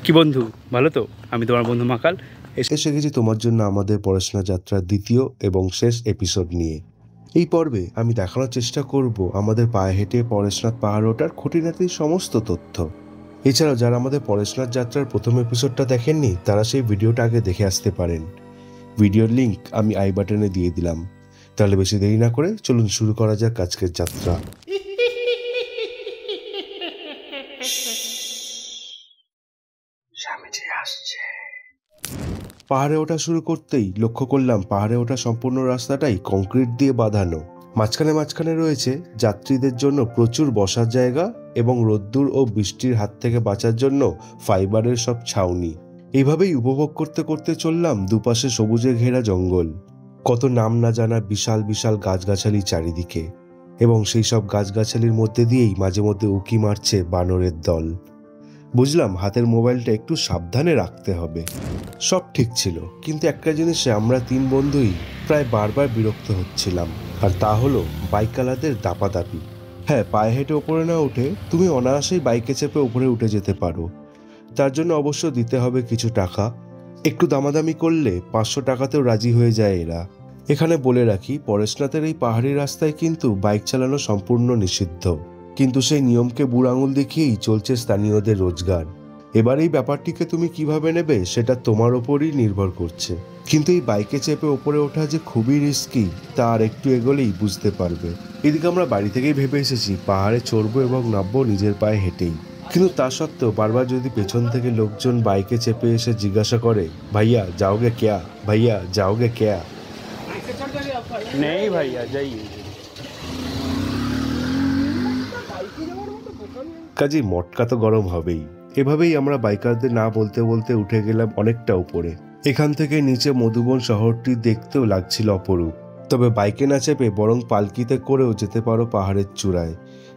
কি বন্ধু, ভালো তো? আমি তোমার বন্ধু মাকাল এসে গেছি তোমার জন্য আমাদের পড়াশোনা যাত্রার দ্বিতীয় এবং শেষ এপিসোড নিয়ে। এই পর্বে আমি দেখানোর চেষ্টা করব আমাদের পায়ে হেঁটে পরেশনাথ পাহাড় ওঠার খুঁটিনাটির সমস্ত তথ্য। এছাড়াও যারা আমাদের পরেশনাথ যাত্রার প্রথম এপিসোডটা দেখেননি তারা সেই ভিডিওটা আগে দেখে আসতে পারেন। ভিডিওর লিঙ্ক আমি আই বাটনে দিয়ে দিলাম। তাহলে বেশি দেরি না করে চলুন শুরু করা যাক আজকের যাত্রা। পাহাড়ে ওঠা শুরু করতেই লক্ষ্য করলাম পাহাড়ে ওঠা সম্পূর্ণ রাস্তাটাই কংক্রিট দিয়ে বাঁধানো। মাঝখানে রয়েছে যাত্রীদের জন্য প্রচুর বসার জায়গা এবং রোদ্দুর ও বৃষ্টির হাত থেকে বাঁচার জন্য ফাইবারের সব ছাউনি। এইভাবেই উপভোগ করতে করতে চললাম দুপাশে সবুজে ঘেরা জঙ্গল, কত নাম না জানা বিশাল বিশাল গাছগাছালি চারিদিকে, এবং সেই সব গাছগাছালির মধ্যে দিয়েই মাঝে মধ্যে উঁকি মারছে বানরের দল। বুঝলাম হাতের মোবাইলটা একটু সাবধানে রাখতে হবে। সব ঠিক ছিল, কিন্তু একটা জিনিসে আমরা তিন বন্ধুই প্রায় বারবার বিরক্ত হচ্ছিলাম, আর তা হলো বাইকওয়ালাদের দাপাদাপি। হ্যাঁ, পায়ে হেঁটে ওপরে না উঠে তুমি অনায়াসেই বাইকে চেপে উপরে উঠে যেতে পারো। তার জন্য অবশ্য দিতে হবে কিছু টাকা। একটু দামাদামি করলে 500 টাকাতেও রাজি হয়ে যায় এরা। এখানে বলে রাখি, পরেশনাথের এই পাহাড়ি রাস্তায় কিন্তু বাইক চালানো সম্পূর্ণ নিষিদ্ধ, কিন্তু সেই নিয়মকে বুড়ো আঙুল দেখিয়েই চলছে স্থানীয়দের রোজগার। এবার এই ব্যাপারটিকে তুমি কিভাবে নেবে সেটা তোমার ওপরই নির্ভর করছে, কিন্তু এই বাইকে চেপে ওপরে ওঠা যে খুবই রিস্কি তা আর একটু এগোলেই বুঝতে পারবে। এদিকে আমরা বাড়ি থেকেই ভেবে এসেছি পাহাড়ে চড়বো এবং নামবো নিজের পায়ে হেঁটেই, কিন্তু তা সত্ত্বেও বারবার যদি পেছন থেকে লোকজন বাইকে চেপে এসে জিজ্ঞাসা করে, ভাইয়া যাওগে ক্যা, ভাইয়া যাওগে ক্যা, নেই ভাইয়া যাইয়ে। কাজেই মটকা তো গরম হবেই। এভাবেই আমরা বাইকারদের না বলতে বলতে উঠে গেলাম অনেকটা উপরে। এখান থেকে নিচে মধুবন শহরটি দেখতেও লাগছিল অপরূপ। তবে বাইকে না চেপে বরং পালকিতে করেও যেতে পারো পাহাড়ের চূড়ায়,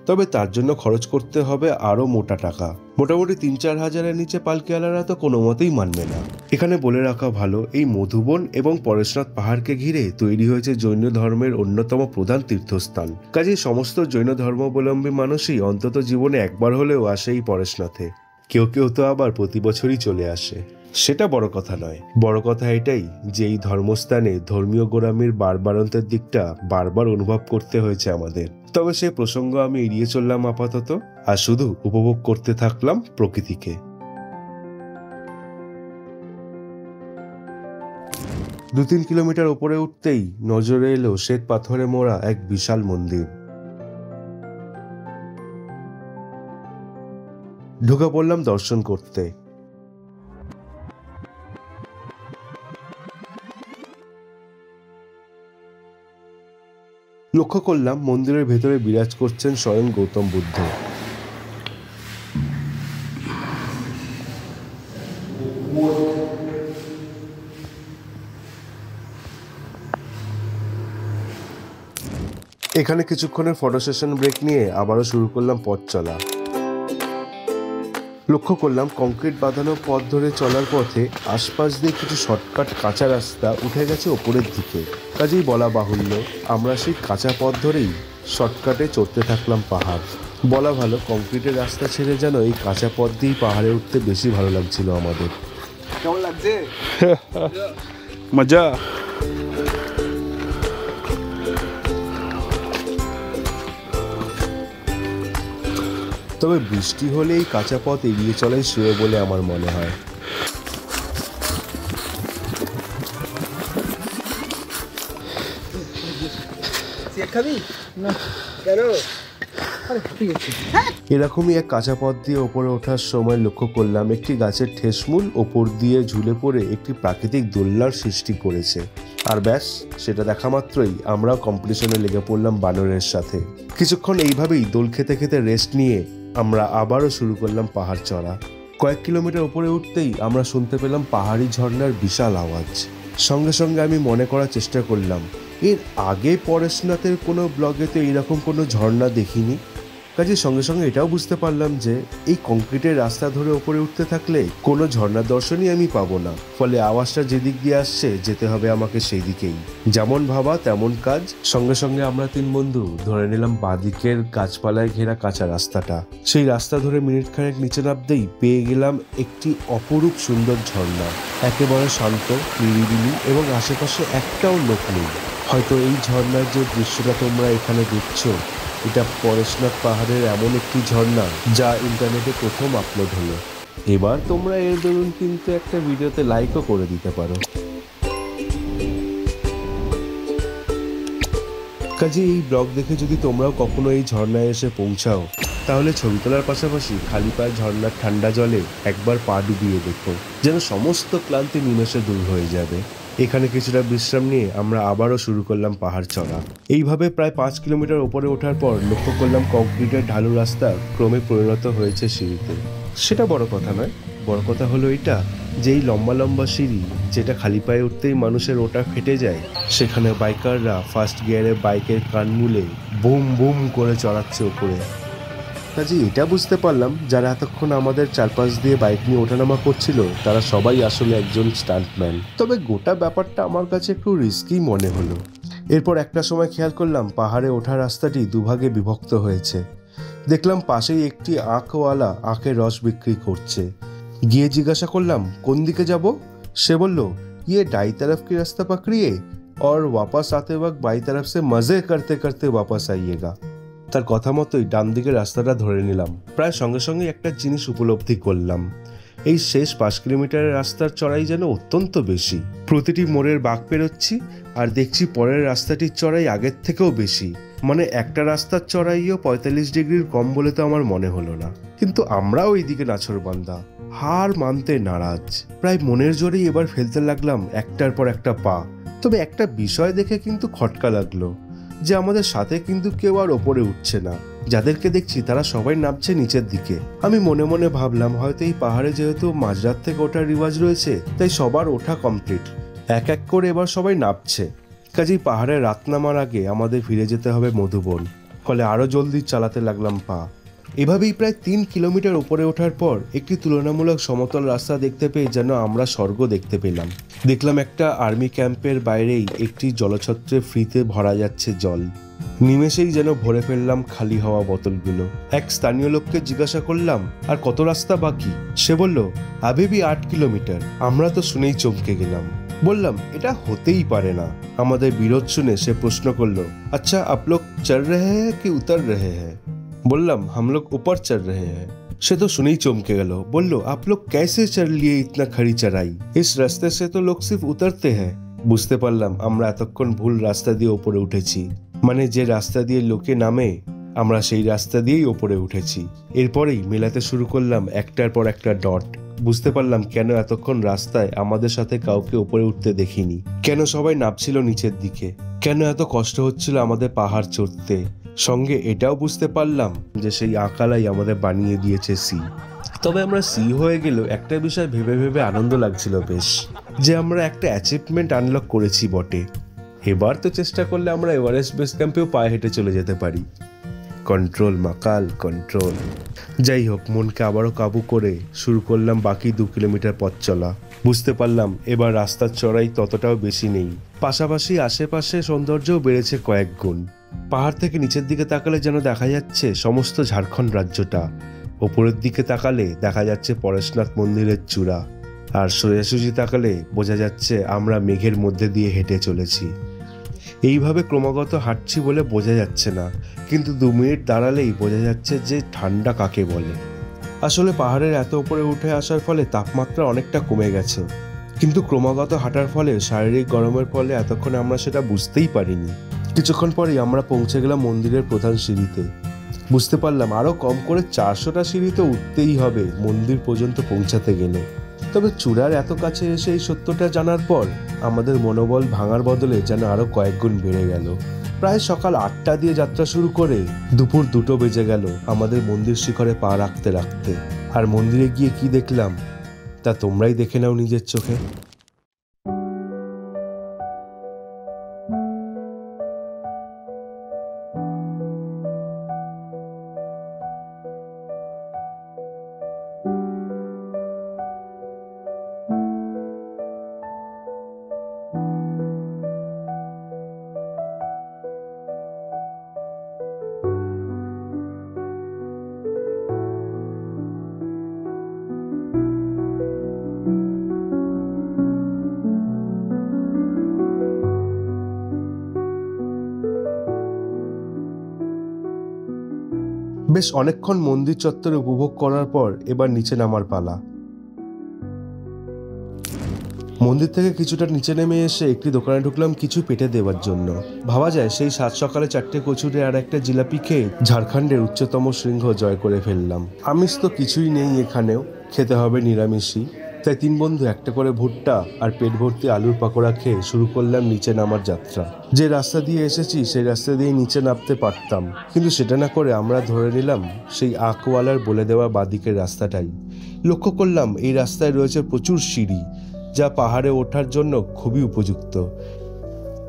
তবে তার জন্য খরচ করতে হবে আরও মোটা টাকা। মোটামুটি 3-4 হাজারের নিচে পালকিওয়ালারা তো কোনো মতেই মানবে না। এখানে বলে রাখা ভালো, এই মধুবন এবং পরেশনাথ পাহাড়কে ঘিরে তৈরি হয়েছে জৈন ধর্মের অন্যতম প্রধান তীর্থস্থান। কাজেই সমস্ত জৈন ধর্মাবলম্বী মানুষই অন্তত জীবনে একবার হলেও আসে এই পরেশনাথে। কেউ কেউ তো আবার প্রতি বছরই চলে আসে। সেটা বড় কথা নয়, বড় কথা এটাই যে এই ধর্মস্থানে ধর্মীয় গোড়ামির বারবারন্তের দিকটা বারবার অনুভব করতে হয়েছে আমাদের। তবে সে প্রসঙ্গ আমি এড়িয়ে চললাম আপাতত, আর শুধু উপভোগ করতে থাকলাম প্রকৃতিকে। 2-3 কিলোমিটার উপরে উঠতেই নজরে এলো শ্বেত পাথরে মোড়া এক বিশাল মন্দির। ঢুকে পড়লাম দর্শন করতে। লক্ষ্য করলাম মন্দিরের ভেতরে বিরাজ করছেন স্বয়ং গৌতম বুদ্ধ। এখানে কিছুক্ষণের ফটো সেশন ব্রেক নিয়ে আবারও শুরু করলাম পথ চলা। লক্ষ্য করলাম কংক্রিট বাঁধানো পথ ধরে চলার পথে আশপাশ দিয়ে কিছু শর্টকাট কাঁচা রাস্তা উঠে গেছে ওপরের দিকে। কাজেই বলা বাহুল্য আমরা সেই কাঁচা পথ ধরেই শর্টকাটে চড়তে থাকলাম পাহাড়। বলা ভালো, কংক্রিটের রাস্তা ছেড়ে যেন এই কাঁচা পথ দিয়েই পাহাড়ে উঠতে বেশি ভালো লাগছিল আমাদের। কেমন লাগছে? মজা। তবে বৃষ্টি হলে এই কাঁচা পথ এড়িয়ে চলাই শ্রেয় বলে আমার মনে হয়। এরকমই এক কাঁচা পথ দিয়ে ওপরে ওঠার সময় লক্ষ্য করলাম একটি গাছের ঠেসমূল ওপর দিয়ে ঝুলে পড়ে একটি প্রাকৃতিক দোলনার সৃষ্টি করেছে। আর ব্যাস, সেটা দেখা মাত্রই আমরাও কম্পিটিশনে লেগে পড়লাম বানরের সাথে। কিছুক্ষণ এইভাবেই দোল খেতে খেতে রেস্ট নিয়ে আমরা আবারও শুরু করলাম পাহাড় চড়া। কয়েক কিলোমিটার উপরে উঠতেই আমরা শুনতে পেলাম পাহাড়ি ঝর্ণার বিশাল আওয়াজ। সঙ্গে সঙ্গে আমি মনে করার চেষ্টা করলাম, এর আগে পরেশনাথের কোনো ব্লগে তো এইরকম কোনো ঝর্ণা দেখিনি। কাজের সঙ্গে সঙ্গে এটাও বুঝতে পারলাম যে এই কংক্রিটের রাস্তা ধরে ওপরে উঠতে থাকলে কোনো ঝর্ণার দর্শনই আমি পাবো না, ফলে আওয়াজটা যেদিক দিয়ে আসছে যেতে হবে আমাকে সেই দিকেই। যেমন ভাবা তেমন কাজ। সঙ্গে সঙ্গে আমরা 3 বন্ধু ধরে নিলাম বাঁদিকের গাছপালায় ঘেরা কাঁচা রাস্তাটা। সেই রাস্তা ধরে মিনিট খানেক নিচে নামতেই পেয়ে গেলাম একটি অপরূপ সুন্দর ঝর্ণা, একেবারে শান্ত, নিরিবিলি এবং আশেপাশে একটাও লোক নেই। হয়তো এই ঝর্ণার যে দৃশ্যটা তোমরা এখানে দেখছো, এটা পরেশনাথ পাহাড়ের এমন একটি ঝর্ণা যা ইন্টারনেটে প্রথম আপলোড হলো। এবার তোমরা এর দরুন কিন্তু একটা ভিডিওতে লাইকও করে দিতে পারো। কাজে এই ব্লগ দেখে যদি তোমরাও কখনো এই ঝর্ণায় এসে পৌঁছাও, তাহলে ছবি তোলার পাশাপাশি খালি পায়ে ঝর্ণার ঠান্ডা জলে একবার পা ডুবিয়ে দেখো, যেন সমস্ত ক্লান্তি নিমেষে দূর হয়ে যাবে। এখানে কিছুটা বিশ্রাম নিয়ে আমরা আবারও শুরু করলাম পাহাড় চড়া। এইভাবে প্রায় 5 কিলোমিটার ওপরে ওঠার পর লক্ষ্য করলাম কংক্রিটের ঢালু রাস্তা ক্রমে পরিণত হয়েছে সিঁড়িতে। সেটা বড় কথা নয়, বড় কথা হলো এটা যে এই লম্বা লম্বা সিঁড়ি, যেটা খালি পায়ে উঠতেই মানুষের ওটা ফেটে যায়, সেখানে বাইকাররা ফার্স্ট গিয়ারে বাইকের কান মুলে বুম বুম করে চড়াচ্ছে ওপরে। কাজে এটা বুঝতে পারলাম যারা এতক্ষণ আমাদের চারপাশ দিয়ে বাইক নিয়ে ওঠানামা করছিল তারা সবাই আসলে একজন স্টান্টম্যান। তবে গোটা ব্যাপারটা আমার কাছে একটু রিস্কি মনে হলো। এরপর একটা সময় খেয়াল করলাম পাহাড়ে ওঠার রাস্তাটি দুভাগে বিভক্ত হয়েছে। দেখলাম পাশেই একটি আখওয়ালা আখের রস বিক্রি করছে। গিয়ে জিজ্ঞাসা করলাম কোন দিকে যাব। সে বলল, ইয়ে दाई तरफ की रास्ता पकड़िए और वापस आते वक्त बाई तरफ से मजे करते करते वापस आइएगा। তার কথা মতোই ডান দিকের রাস্তাটা ধরে নিলাম। প্রায় সঙ্গে সঙ্গে একটা জিনিস উপলব্ধি করলাম, এই শেষ 5 কিলোমিটারের রাস্তার চড়াই যেন অত্যন্ত বেশি। প্রতিটি মোড়ের বাঁক পেরোচ্ছি আর দেখছি পরের রাস্তাটির চড়াই আগের থেকেও বেশি। মানে একটা রাস্তার চড়াইও 45 ডিগ্রির কম বলে তো আমার মনে হলো না। কিন্তু আমরাও এইদিকে নাছোড়বান্দা, হার মানতে নারাজ। প্রায় মনের জোরেই এবার ফেলতে লাগলাম একটার পর একটা পা। তবে একটা বিষয় দেখে কিন্তু খটকা লাগলো, যে আমাদের সাথে কিন্তু কেউ আর ওপরে উঠছে না। যাদেরকে দেখছি তারা সবাই নামছে নিচের দিকে। আমি মনে মনে ভাবলাম হয়তো এই পাহাড়ে যেহেতু মাঝরাত থেকে ওঠার রিওয়াজ রয়েছে, তাই সবার ওঠা কমপ্লিট, এক এক করে এবার সবাই নামছে। কাজেই পাহাড়ে রাত নামার আগে আমাদের ফিরে যেতে হবে মধুবন, ফলে আরো জলদি চালাতে লাগলাম পা। এভাবেই প্রায় 3 কিলোমিটার উপরে ওঠার পর একটি তুলনামূলক সমতল রাস্তা দেখতে পেয়ে যেন আমরা স্বর্গ দেখতে পেলাম। দেখলাম একটা আর্মি ক্যাম্পের বাইরেই একটি জলছত্রে ফ্রিতে ভরা যাচ্ছে জল। নিমেষেই যেন ভরে ফেললাম খালি হওয়া বোতলগুলো। এক স্থানীয় লোককে জিজ্ঞাসা করলাম আর কত রাস্তা বাকি। সে বলল, আবে ভি 8 কিলোমিটার। আমরা তো শুনেই চমকে গেলাম। বললাম, এটা হতেই পারে না। আমাদের বিরোধ শুনে সে প্রশ্ন করলো, আচ্ছা আপ লোগ চল রহে হ্যাঁ কি উতর রহে হ্যাঁ? বললাম, हम लोग ऊपर चढ़ रहे हैं। সে তো শুনেই চমকে গেল। বলল, आप लोग कैसे चढ़ लिए इतना खड़ी चढ़ाई? इस रास्ते से तो लोग सिर्फ उतरते हैं। বুঝতে পারলাম আমরা এতক্ষণ ভুল রাস্তা দিয়ে ওপরে উঠেছি। মানে যে রাস্তা দিয়ে লোকে নামে, আমরা সেই রাস্তা দিয়েই ওপরে উঠেছি। এরপরেই মেলাতে শুরু করলাম একটার পর একটা ডট। বুঝতে পারলাম কেন এতক্ষণ রাস্তায় আমাদের সাথে কাউকে ওপরে উঠতে দেখিনি, কেন সবাই নামছিল নিচের দিকে, কেন এত কষ্ট হচ্ছিল আমাদের পাহাড় চড়তে। সঙ্গে এটাও বুঝতে পারলাম যে সেই আকালাই আমাদের বানিয়ে দিয়েছে সি। তবে আমরা সি হয়ে গেল একটা বিষয় ভেবে ভেবে আনন্দ লাগছিল বেশ, যে আমরা একটা অ্যাচিভমেন্ট আনলক করেছি বটে। এবার তো চেষ্টা করলে আমরা এভারেস্ট বেস ক্যাম্পেও পায়ে হেঁটে চলে যেতে পারি। কন্ট্রোল মাকাল কন্ট্রোল। যাই হোক, মনকে আবারও কাবু করে শুরু করলাম বাকি 2 কিলোমিটার পথ চলা। বুঝতে পারলাম এবার রাস্তার চড়াই ততটাও বেশি নেই, পাশাপাশি আশেপাশে সৌন্দর্যও বেড়েছে কয়েক গুণ। পাহাড় থেকে নিচের দিকে তাকালে যেন দেখা যাচ্ছে সমস্ত ঝাড়খণ্ড রাজ্যটা, ওপরের দিকে তাকালে দেখা যাচ্ছে পরেশনাথ মন্দিরের চূড়া, আর সোজাসুজি তাকালে বোঝা যাচ্ছে আমরা মেঘের মধ্যে দিয়ে হেঁটে চলেছি। এইভাবে ক্রমাগত হাঁটছি বলে বোঝা যাচ্ছে না, কিন্তু 2 মিনিট দাঁড়ালেই বোঝা যাচ্ছে যে ঠান্ডা কাকে বলে। আসলে পাহাড়ের এত উপরে উঠে আসার ফলে তাপমাত্রা অনেকটা কমে গেছে, কিন্তু ক্রমাগত হাঁটার ফলে শারীরিক গরমের ফলে এতক্ষণ আমরা সেটা বুঝতেই পারিনি। কিছুক্ষণ পরেই আমরা পৌঁছে গেলাম মন্দিরের প্রধান সিঁড়িতে। বুঝতে পারলাম আরও কম করে 400টা সিঁড়ি তো উঠতেই হবে মন্দির পর্যন্ত পৌঁছাতে গেলে। তবে চূড়ার এত কাছে এসে এই সত্যটা জানার পর আমাদের মনোবল ভাঙার বদলে যেন আরও কয়েক গুণ বেড়ে গেল। প্রায় সকাল 8টা দিয়ে যাত্রা শুরু করে দুপুর 2টো বেজে গেল আমাদের মন্দির শিখরে পা রাখতে রাখতে। আর মন্দিরে গিয়ে কি দেখলাম তা তোমরাই দেখে নাও নিজের চোখে। বেশ অনেকক্ষণ মন্দির চত্বরে উপভোগ করার পর এবার নিচে নামার পালা। মন্দির থেকে কিছুটা নিচে নেমে এসে একটি দোকানে ঢুকলাম কিছু পেটে দেওয়ার জন্য। ভাবা যায় সেই সাত সকালে 4টে কচুরি আর একটা জিলাপি খেয়ে ঝাড়খণ্ডের উচ্চতম শৃঙ্গ জয় করে ফেললাম। আমিষ তো কিছুই নেই এখানেও, খেতে হবে নিরামিষই। তাই 3 বন্ধু একটা করে ভুট্টা আর পেট ভর্তি আলুর পাকোড়া খেয়ে শুরু করলাম নিচে নামার যাত্রা। যে রাস্তা দিয়ে এসেছি সেই রাস্তা দিয়ে নিচে নামতে পারতাম, কিন্তু সেটা না করে আমরা ধরে নিলাম সেই আঁকওয়ালার বলে দেওয়া বাদিকের রাস্তাটাই। লক্ষ্য করলাম এই রাস্তায় রয়েছে প্রচুর সিঁড়ি, যা পাহাড়ে ওঠার জন্য খুবই উপযুক্ত।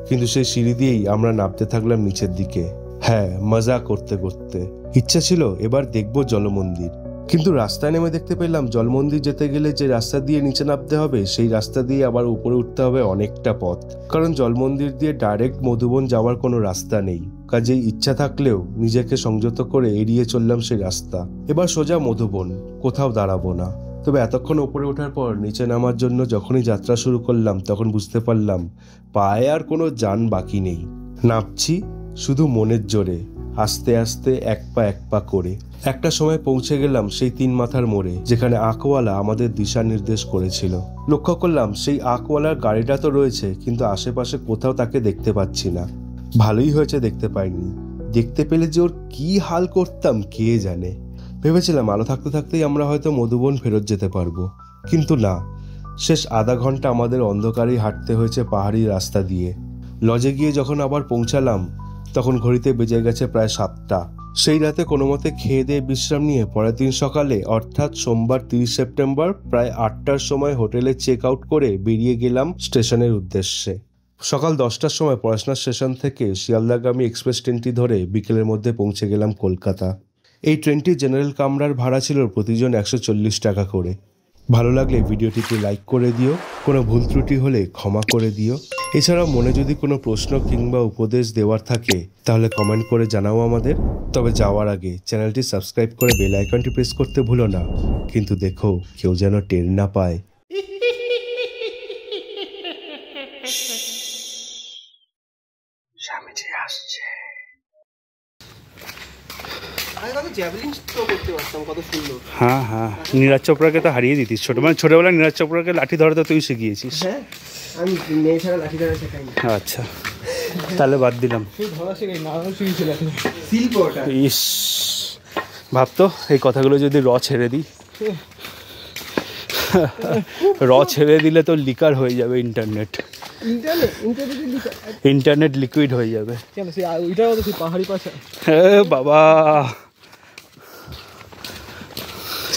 কিন্তু সেই সিঁড়ি দিয়েই আমরা নামতে থাকলাম নিচের দিকে। হ্যাঁ, মজা করতে করতে। ইচ্ছা ছিল এবার দেখব জলমন্দির, কিন্তু রাস্তায় নেমে দেখতে পেলাম জলমন্দির যেতে গেলে যে রাস্তা দিয়ে নিচে নামতে হবে সেই রাস্তা দিয়ে আবার উপরে উঠতে হবে অনেকটা পথ, কারণ জলমন্দির দিয়ে ডাইরেক্ট মধুবন যাওয়ার কোনো রাস্তা নেই। কাজেই ইচ্ছা থাকলেও নিজেকে সংযত করে এড়িয়ে চললাম সেই রাস্তা। এবার সোজা মধুবন, কোথাও দাঁড়াবো না। তবে এতক্ষণ উপরে ওঠার পর নিচে নামার জন্য যখনই যাত্রা শুরু করলাম তখন বুঝতে পারলাম পায়ে আর কোনো যান বাকি নেই। নামছি শুধু মনের জোরে, আস্তে আস্তে এক পা করে। একটা সময় পৌঁছে গেলাম সেই 3 মাথার মোড়ে, যেখানে আঁকওয়ালা আমাদের দিশা নির্দেশ করেছিল। লক্ষ্য করলাম সেই আঁকওয়ালার গাড়িটা তো রয়েছে, কিন্তু আশেপাশে কোথাও তাকে দেখতে পাচ্ছি না। ভালোই হয়েছে দেখতে পাইনি, দেখতে পেলে যে ওর কি হাল করতাম কে জানে। ভেবেছিলাম আলো থাকতে থাকতেই আমরা হয়তো মধুবন ফেরত যেতে পারবো, কিন্তু না। শেষ আধা ঘন্টা আমাদের অন্ধকারেই হাঁটতে হয়েছে পাহাড়ি রাস্তা দিয়ে। লজে গিয়ে যখন আবার পৌঁছালাম তখন ঘড়িতে বেজে গেছে প্রায় 7টা। সেই রাতে কোনো মতে খেয়ে দিয়ে বিশ্রাম নিয়ে পরের দিন সকালে অর্থাৎ সোমবার 30 সেপ্টেম্বর প্রায় 8টার সময় হোটেলে চেক আউট করে বেরিয়ে গেলাম স্টেশনের উদ্দেশ্যে। সকাল 10টার সময় পড়াশোনা স্টেশন থেকে শিয়ালদাগামী এক্সপ্রেস ট্রেনটি ধরে বিকেলের মধ্যে পৌঁছে গেলাম কলকাতা। এই ট্রেনটি জেনারেল কামরার ভাড়া ছিল প্রতিজন 140 টাকা করে। ভালো লাগলে ভিডিওটিকে লাইক করে দিও, কোনো ভুল ত্রুটি হলে ক্ষমা করে দিও। এছাড়াও মনে যদি কোনো প্রশ্ন কিংবা উপদেশ দেওয়ার থাকে তাহলে কমেন্ট করে জানাও আমাদের। তবে যাওয়ার আগে চ্যানেলটি সাবস্ক্রাইব করে বেল আইকনটি প্রেস করতে ভুলো না, কিন্তু দেখো কেউ যেন টের না পায়। স্বামীজি আসছে। হ্যাঁ হ্যাঁ, নীরাজ চোপড়াকে তো হারিয়ে দিতিস ছোটবেলায় নীরাজ চোপড়াকে লাঠি ধরাতে তুই শিখিয়েছিস। হ্যাঁ, আমি মেয়ে ছাড়া লাঠি ধরা শেখাইনি। আচ্ছা, তাহলে বাদ দিলাম। ইস, ভাবতো এই কথাগুলো যদি ছেড়ে দিই, ছেড়ে দিলে তো লিকার হয়ে যাবে ইন্টারনেট লিকুইড হয়ে যাবে। পাহাড়ি পাশা বাবা,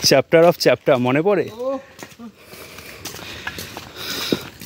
চ্যাপ্টার অফ চ্যাপ্টার মনে পড়ে।